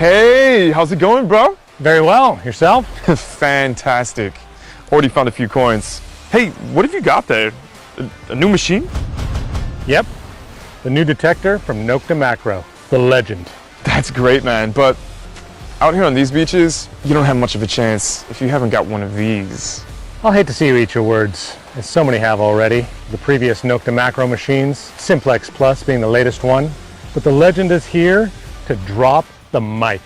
Hey, how's it going, bro? Very well. Yourself? Fantastic. Already found a few coins. Hey, what have you got there? A new machine? Yep. The new detector from Nokta Makro, the legend. That's great, man, but out here on these beaches, you don't have much of a chance if you haven't got one of these. I'll hate to see you eat your words, as so many have already. The previous Nokta Makro machines, Simplex Plus being the latest one. But the legend is here to drop the mic.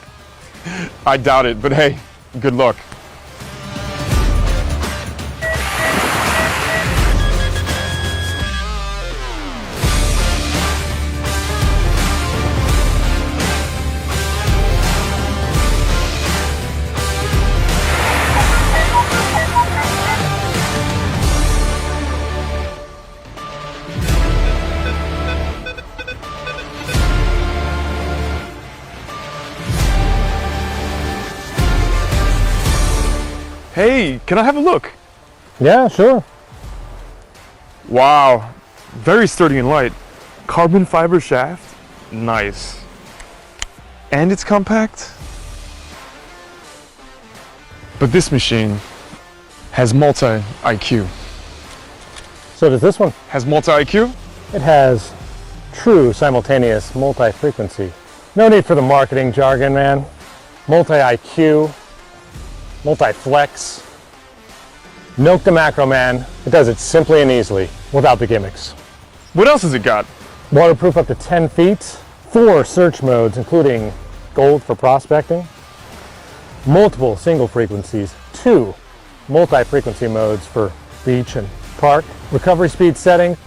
I doubt it, but hey, good luck. Hey, can I have a look? Yeah, sure. Wow, very sturdy and light. Carbon fiber shaft, nice. And it's compact. But this machine has multi-IQ. So does this one. Has multi-IQ? It has true simultaneous multi-frequency. No need for the marketing jargon, man. Multi-IQ, multi-flex. Nokta Makro, man. It does it simply and easily, without the gimmicks. What else has it got? Waterproof up to 10 feet, 4 search modes, including gold for prospecting, multiple single frequencies, 2 multi-frequency modes for beach and park, recovery speed setting,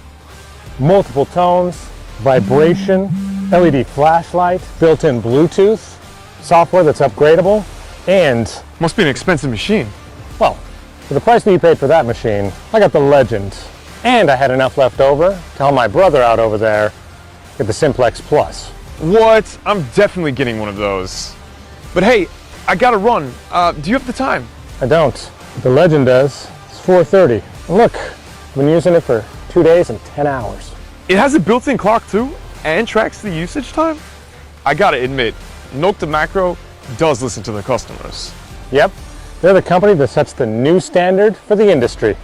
multiple tones, vibration, LED flashlight, built-in Bluetooth, software that's upgradable, and Must be an expensive machine. well, for the price that you paid for that machine, I got the legend. And I had enough left over to help my brother out over there get the Simplex Plus. What? I'm definitely getting one of those. But hey, I gotta run. Do you have the time? I don't. But the legend does. It's 4:30. And look, I've been using it for 2 days and 10 hours. It has a built-in clock too, and tracks the usage time. I gotta admit, Nokta Makro does listen to their customers. Yep, they're the company that sets the new standard for the industry.